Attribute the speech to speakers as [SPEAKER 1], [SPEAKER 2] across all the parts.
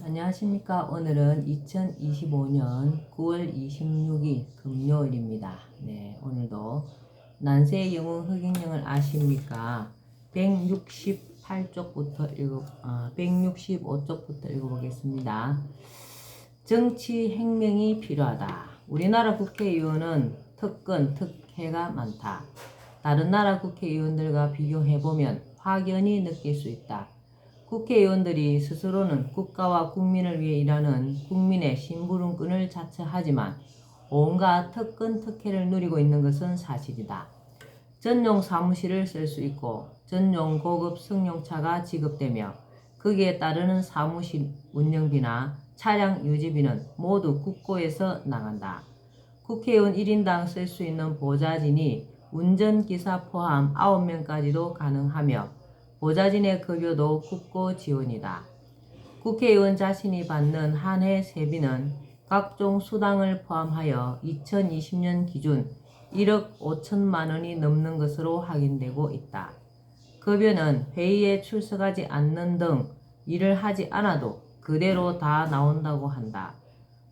[SPEAKER 1] 안녕하십니까. 오늘은 2025년 9월 26일 금요일입니다. 네, 오늘도 난세의 영웅 흑인령을 아십니까? 165쪽부터 읽어보겠습니다. 정치 혁명이 필요하다. 우리나라 국회의원은 특권, 특혜가 많다. 다른 나라 국회의원들과 비교해보면 확연히 느낄 수 있다. 국회의원들이 스스로는 국가와 국민을 위해 일하는 국민의 심부름꾼을 자처하지만 온갖 특권 특혜를 누리고 있는 것은 사실이다. 전용 사무실을 쓸 수 있고 전용 고급 승용차가 지급되며 거기에 따르는 사무실 운영비나 차량 유지비는 모두 국고에서 나간다. 국회의원 1인당 쓸 수 있는 보좌진이 운전기사 포함 9명까지도 가능하며 보좌진의 급여도 국고 지원이다. 국회의원 자신이 받는 한 해 세비는 각종 수당을 포함하여 2020년 기준 1억 5천만 원이 넘는 것으로 확인되고 있다. 급여는 회의에 출석하지 않는 등 일을 하지 않아도 그대로 다 나온다고 한다.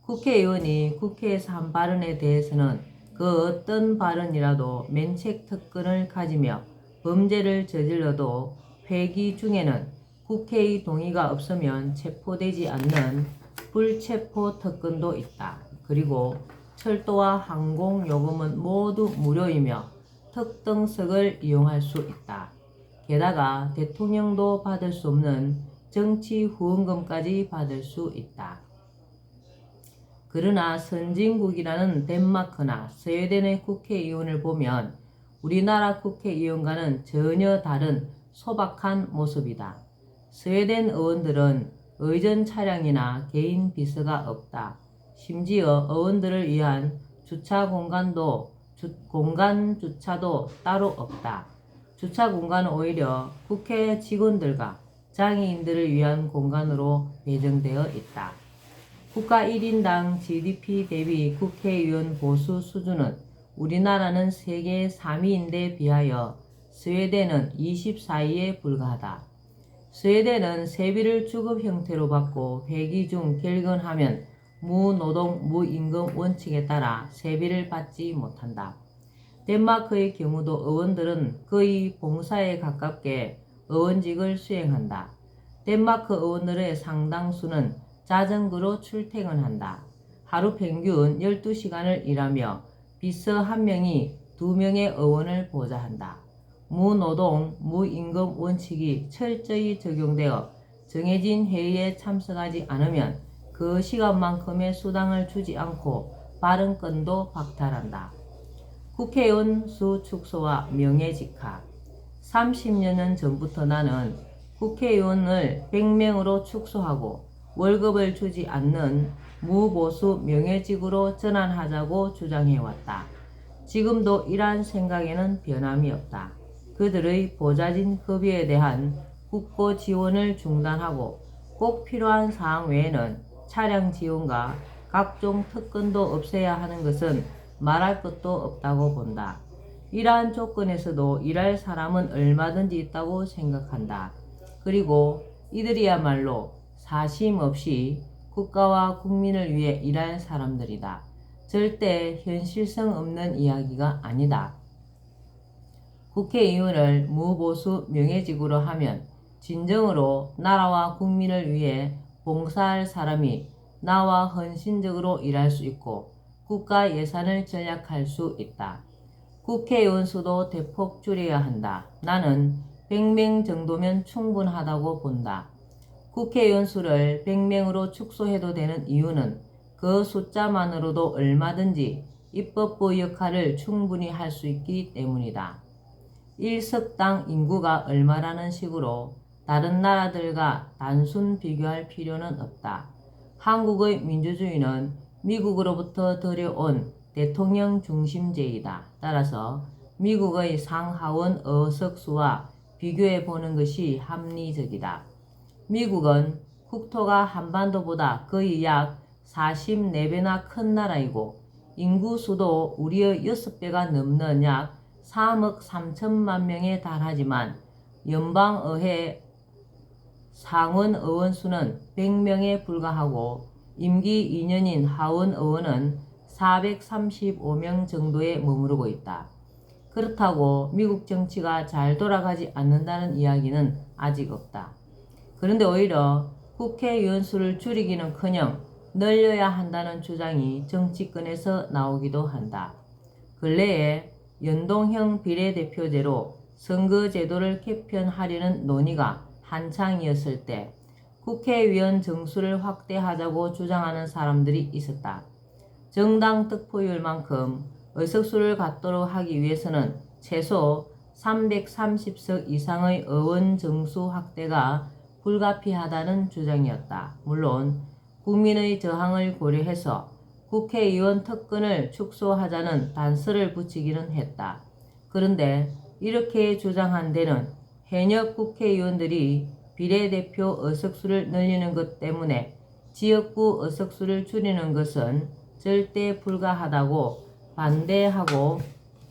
[SPEAKER 1] 국회의원이 국회에서 한 발언에 대해서는 그 어떤 발언이라도 면책 특권을 가지며 범죄를 저질러도 회기 중에는 국회의 동의가 없으면 체포되지 않는 불체포 특권도 있다. 그리고 철도와 항공 요금은 모두 무료이며 특등석을 이용할 수 있다. 게다가 대통령도 받을 수 없는 정치 후원금까지 받을 수 있다. 그러나 선진국이라는 덴마크나 스웨덴의 국회의원을 보면 우리나라 국회의원과는 전혀 다른 소박한 모습이다. 스웨덴 의원들은 의전 차량이나 개인 비서가 없다. 심지어 의원들을 위한 공간 주차도 따로 없다. 주차 공간은 오히려 국회 직원들과 장애인들을 위한 공간으로 배정되어 있다. 국가 1인당 GDP 대비 국회의원 보수 수준은 우리나라는 세계 3위인데 비하여 스웨덴은 24위에 불과하다. 스웨덴은 세비를 주급 형태로 받고 회기 중 결근하면 무노동 무임금 원칙에 따라 세비를 받지 못한다. 덴마크의 경우도 의원들은 거의 봉사에 가깝게 의원직을 수행한다. 덴마크 의원들의 상당수는 자전거로 출퇴근한다. 하루 평균 12시간을 일하며 비서 1명이 2명의 의원을 보좌한다. 무노동, 무임금 원칙이 철저히 적용되어 정해진 회의에 참석하지 않으면 그 시간만큼의 수당을 주지 않고 발언권도 박탈한다. 국회의원 수 축소와 명예직하. 30년 전부터 나는 국회의원을 100명으로 축소하고 월급을 주지 않는 무보수 명예직으로 전환하자고 주장해왔다. 지금도 이러한 생각에는 변함이 없다. 그들의 보좌진 급여에 대한 국고 지원을 중단하고 꼭 필요한 사항 외에는 차량 지원과 각종 특권도 없애야 하는 것은 말할 것도 없다고 본다. 이러한 조건에서도 일할 사람은 얼마든지 있다고 생각한다. 그리고 이들이야말로 사심 없이 국가와 국민을 위해 일할 사람들이다. 절대 현실성 없는 이야기가 아니다. 국회의원을 무보수 명예직으로 하면 진정으로 나라와 국민을 위해 봉사할 사람이 나와 헌신적으로 일할 수 있고 국가 예산을 절약할 수 있다. 국회의원 수도 대폭 줄여야 한다. 나는 100명 정도면 충분하다고 본다. 국회의원 수를 100명으로 축소해도 되는 이유는 그 숫자만으로도 얼마든지 입법부 역할을 충분히 할 수 있기 때문이다. 1석당 인구가 얼마라는 식으로 다른 나라들과 단순 비교할 필요는 없다. 한국의 민주주의는 미국으로부터 들여온 대통령 중심제이다. 따라서 미국의 상하원 의석수와 비교해 보는 것이 합리적이다. 미국은 국토가 한반도보다 거의 약 44배나 큰 나라이고 인구 수도 우리의 6배가 넘는 약 3억 3천만 명에 달하지만 연방의회 상원 의원 수는 100명에 불과하고 임기 2년인 하원 의원은 435명 정도에 머무르고 있다. 그렇다고 미국 정치가 잘 돌아가지 않는다는 이야기는 아직 없다. 그런데 오히려 국회의원 수를 줄이기는커녕 늘려야 한다는 주장이 정치권에서 나오기도 한다. 근래에 연동형 비례대표제로 선거제도를 개편하려는 논의가 한창이었을 때 국회의원 정수를 확대하자고 주장하는 사람들이 있었다. 정당 득표율만큼 의석수를 갖도록 하기 위해서는 최소 330석 이상의 의원 정수 확대가 불가피하다는 주장이었다. 물론 국민의 저항을 고려해서 국회의원 특권을 축소하자는 단서를 붙이기는 했다. 그런데 이렇게 주장한 데는 현역 국회의원들이 비례대표 의석수를 늘리는 것 때문에 지역구 의석수를 줄이는 것은 절대 불가하다고 반대하고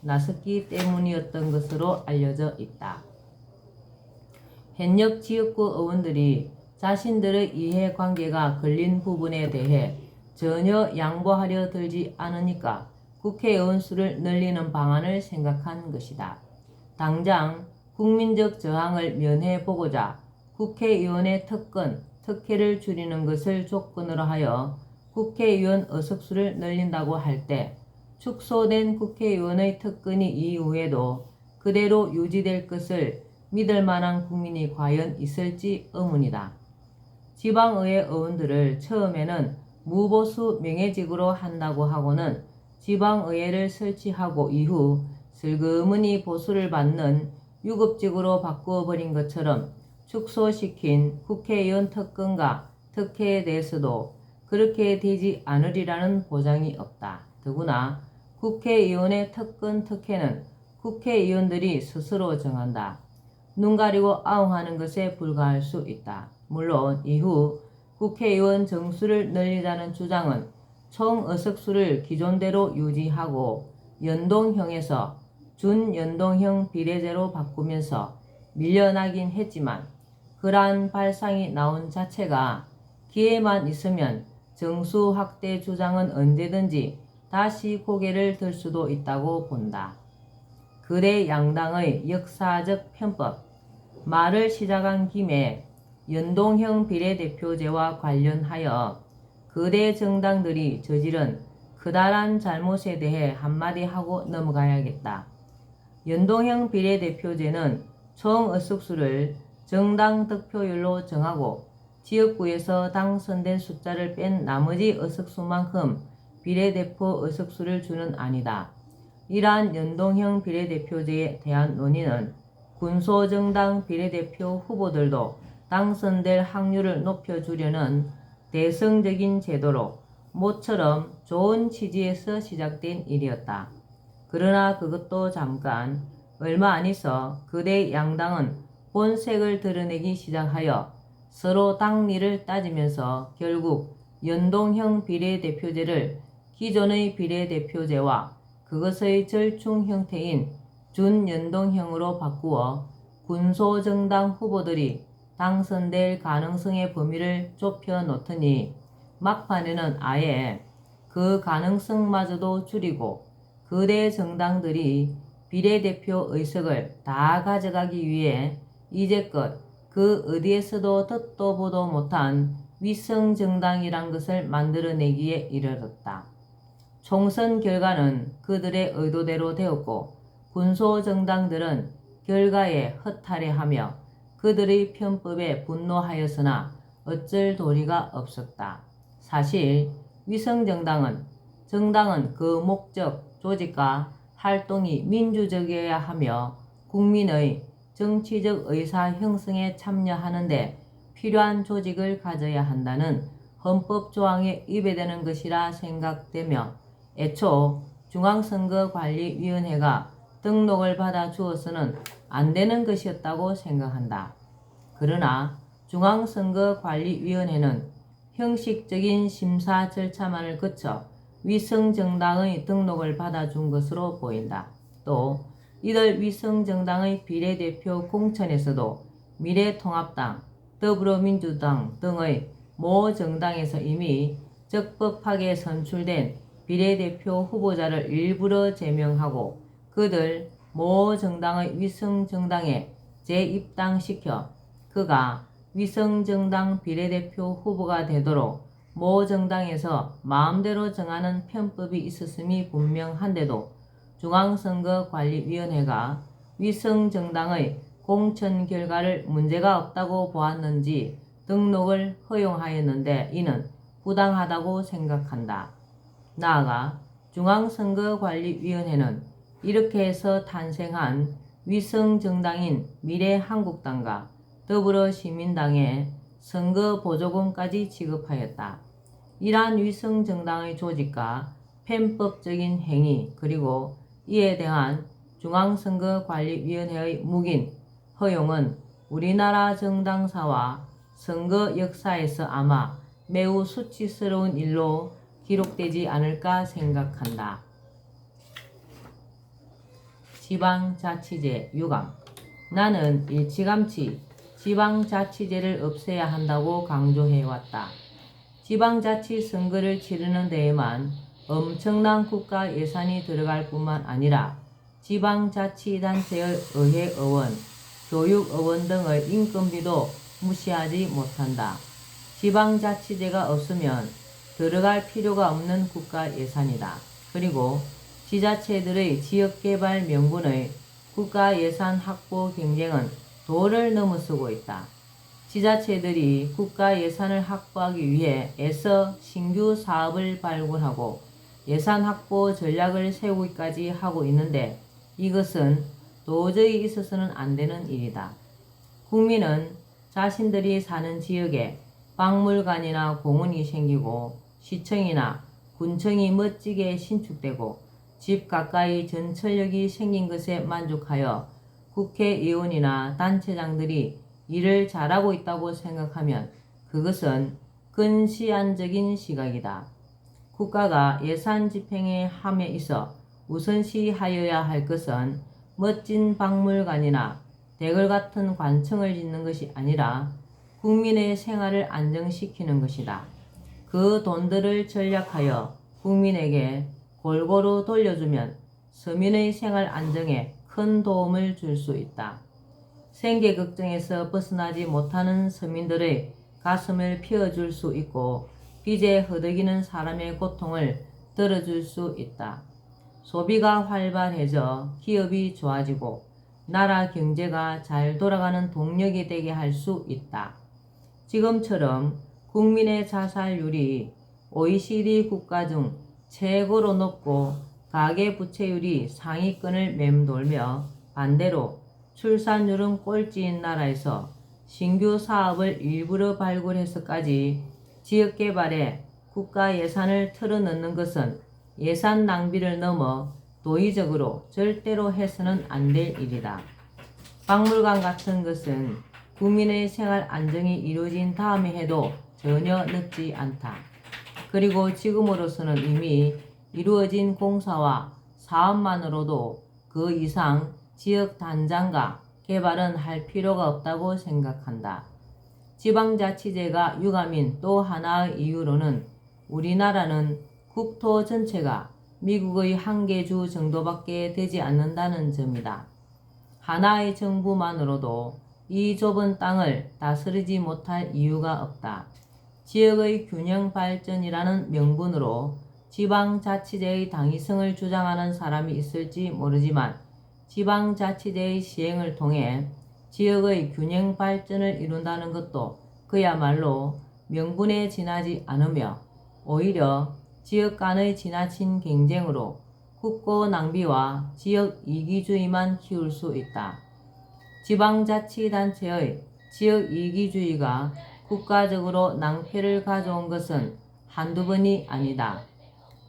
[SPEAKER 1] 나섰기 때문이었던 것으로 알려져 있다. 현역 지역구 의원들이 자신들의 이해관계가 걸린 부분에 대해 전혀 양보하려 들지 않으니까 국회의원 수를 늘리는 방안을 생각한 것이다. 당장 국민적 저항을 면해보고자 국회의원의 특권, 특혜를 줄이는 것을 조건으로 하여 국회의원 의석수를 늘린다고 할 때 축소된 국회의원의 특권이 이후에도 그대로 유지될 것을 믿을 만한 국민이 과연 있을지 의문이다. 지방의회 의원들을 처음에는 무보수 명예직으로 한다고 하고는 지방의회를 설치하고 이후 슬그머니 보수를 받는 유급직으로 바꾸어버린 것처럼 축소시킨 국회의원 특권과 특혜에 대해서도 그렇게 되지 않으리라는 보장이 없다. 더구나 국회의원의 특권 특혜는 국회의원들이 스스로 정한다. 눈 가리고 아웅하는 것에 불과할 수 있다. 물론 이후 국회의원 정수를 늘리자는 주장은 총 의석수를 기존대로 유지하고 연동형에서 준연동형 비례제로 바꾸면서 밀려나긴 했지만 그러한 발상이 나온 자체가 기회만 있으면 정수 확대 주장은 언제든지 다시 고개를 들 수도 있다고 본다. 거대 양당의 역사적 편법, 말을 시작한 김에 연동형 비례대표제와 관련하여 거대 정당들이 저지른 커다란 잘못에 대해 한마디 하고 넘어가야겠다. 연동형 비례대표제는 총 의석수를 정당 득표율로 정하고 지역구에서 당선된 숫자를 뺀 나머지 의석수만큼 비례대표 의석수를 주는 안이다. 이러한 연동형 비례대표제에 대한 논의는 군소정당 비례대표 후보들도 당선될 확률을 높여주려는 대승적인 제도로 모처럼 좋은 취지에서 시작된 일이었다. 그러나 그것도 잠깐, 얼마 안 있어 거대 양당은 본색을 드러내기 시작하여 서로 당리를 따지면서 결국 연동형 비례대표제를 기존의 비례대표제와 그것의 절충 형태인 준연동형으로 바꾸어 군소정당 후보들이 당선될 가능성의 범위를 좁혀 놓더니 막판에는 아예 그 가능성마저도 줄이고 거대 정당들이 비례대표 의석을 다 가져가기 위해 이제껏 그 어디에서도 듣도 보도 못한 위성정당이란 것을 만들어내기에 이르렀다. 총선 결과는 그들의 의도대로 되었고 군소정당들은 결과에 허탈해하며 그들의 편법에 분노하였으나 어쩔 도리가 없었다. 사실 위성정당은 정당은 그 목적, 조직과 활동이 민주적이어야 하며 국민의 정치적 의사 형성에 참여하는 데 필요한 조직을 가져야 한다는 헌법조항에 위배되는 것이라 생각되며 애초 중앙선거관리위원회가 등록을 받아 주어서는 안 되는 것이었다고 생각한다. 그러나 중앙선거관리위원회는 형식적인 심사 절차만을 거쳐 위성정당의 등록을 받아준 것으로 보인다. 또 이들 위성정당의 비례대표 공천에서도 미래통합당 더불어민주당 등의 모 정당에서 이미 적법하게 선출된 비례대표 후보자를 일부러 제명하고 그들 모 정당의 위성정당에 재입당시켜 그가 위성정당 비례대표 후보가 되도록 모 정당에서 마음대로 정하는 편법이 있었음이 분명한데도 중앙선거관리위원회가 위성정당의 공천 결과를 문제가 없다고 보았는지 등록을 허용하였는데 이는 부당하다고 생각한다. 나아가 중앙선거관리위원회는 이렇게 해서 탄생한 위성정당인 미래한국당과 더불어시민당에 선거보조금까지 지급하였다. 이러한 위성정당의 조직과 편법적인 행위 그리고 이에 대한 중앙선거관리위원회의 묵인, 허용은 우리나라 정당사와 선거 역사에서 아마 매우 수치스러운 일로 기록되지 않을까 생각한다. 지방자치제 유감. 나는 일찌감치 지방자치제를 없애야 한다고 강조해왔다. 지방자치 선거를 치르는 데에만 엄청난 국가 예산이 들어갈 뿐만 아니라 지방자치단체의 의회의원, 교육의원 등의 인건비도 무시하지 못한다. 지방자치제가 없으면 들어갈 필요가 없는 국가 예산이다. 그리고 지자체들의 지역개발 명분의 국가 예산 확보 경쟁은 도를 넘어서고 있다. 지자체들이 국가 예산을 확보하기 위해 애써 신규 사업을 발굴하고 예산 확보 전략을 세우기까지 하고 있는데 이것은 도저히 있어서는 안 되는 일이다. 국민은 자신들이 사는 지역에 박물관이나 공원이 생기고 시청이나 군청이 멋지게 신축되고 집 가까이 전철역이 생긴 것에 만족하여 국회의원이나 단체장들이 일을 잘하고 있다고 생각하면 그것은 근시안적인 시각이다. 국가가 예산 집행의 함에 있어 우선시하여야 할 것은 멋진 박물관이나 대궐 같은 관청을 짓는 것이 아니라 국민의 생활을 안정시키는 것이다. 그 돈들을 전략하여 국민에게 골고루 돌려주면 서민의 생활 안정에 큰 도움을 줄 수 있다. 생계 걱정에서 벗어나지 못하는 서민들의 가슴을 피워줄 수 있고 빚에 허덕이는 사람의 고통을 들어줄 수 있다. 소비가 활발해져 기업이 좋아지고 나라 경제가 잘 돌아가는 동력이 되게 할 수 있다. 지금처럼 국민의 자살률이 OECD 국가 중 최고로 높고 가계부채율이 상위권을 맴돌며 반대로 출산율은 꼴찌인 나라에서 신규 사업을 일부러 발굴해서까지 지역개발에 국가 예산을 틀어넣는 것은 예산 낭비를 넘어 도의적으로 절대로 해서는 안 될 일이다. 박물관 같은 것은 국민의 생활 안정이 이루어진 다음에 해도 전혀 늦지 않다. 그리고 지금으로서는 이미 이루어진 공사와 사업만으로도 그 이상 지역 단장과 개발은 할 필요가 없다고 생각한다. 지방자치제가 유감인 또 하나의 이유로는 우리나라는 국토 전체가 미국의 한 개 주 정도밖에 되지 않는다는 점이다. 하나의 정부만으로도 이 좁은 땅을 다스리지 못할 이유가 없다. 지역의 균형 발전이라는 명분으로 지방자치제의 당위성을 주장하는 사람이 있을지 모르지만 지방자치제의 시행을 통해 지역의 균형 발전을 이룬다는 것도 그야말로 명분에 지나지 않으며 오히려 지역 간의 지나친 경쟁으로 국고 낭비와 지역 이기주의만 키울 수 있다. 지방자치단체의 지역 이기주의가 국가적으로 낭패를 가져온 것은 한두 번이 아니다.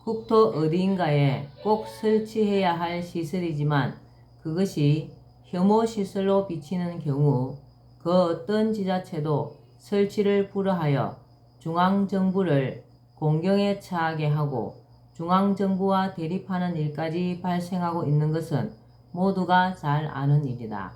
[SPEAKER 1] 국토 어디인가에 꼭 설치해야 할 시설이지만 그것이 혐오시설로 비치는 경우 그 어떤 지자체도 설치를 불허하여 중앙정부를 공경에 처하게 하고 중앙정부와 대립하는 일까지 발생하고 있는 것은 모두가 잘 아는 일이다.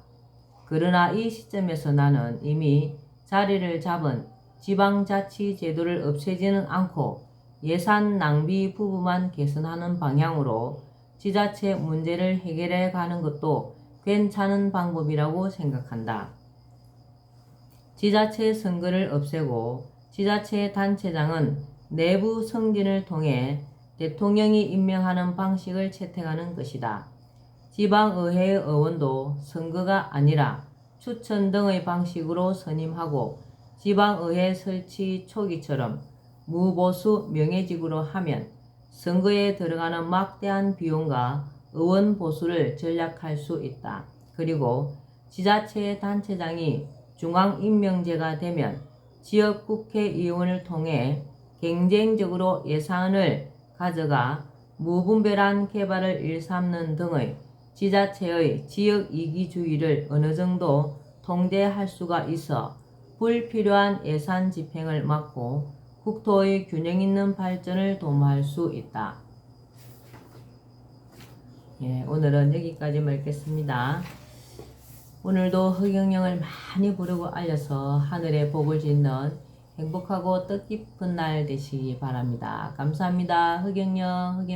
[SPEAKER 1] 그러나 이 시점에서 나는 이미 자리를 잡은 지방자치제도를 없애지는 않고 예산 낭비 부분만 개선하는 방향으로 지자체 문제를 해결해 가는 것도 괜찮은 방법이라고 생각한다. 지자체 선거를 없애고 지자체 단체장은 내부 승진을 통해 대통령이 임명하는 방식을 채택하는 것이다. 지방의회의 의원도 선거가 아니라 추천 등의 방식으로 선임하고 지방의회 설치 초기처럼 무보수 명예직으로 하면 선거에 들어가는 막대한 비용과 의원 보수를 절약할 수 있다. 그리고 지자체 단체장이 중앙임명제가 되면 지역 국회의원을 통해 경쟁적으로 예산을 가져가 무분별한 개발을 일삼는 등의 지자체의 지역 이기주의를 어느 정도 통제할 수가 있어 불필요한 예산 집행을 막고 국토의 균형 있는 발전을 도모할 수 있다. 오늘은 여기까지 읽겠습니다. 오늘도 허경영을 많이 부르고 알려서 하늘에 복을 짓는 행복하고 뜻깊은 날 되시기 바랍니다. 감사합니다. 허경영.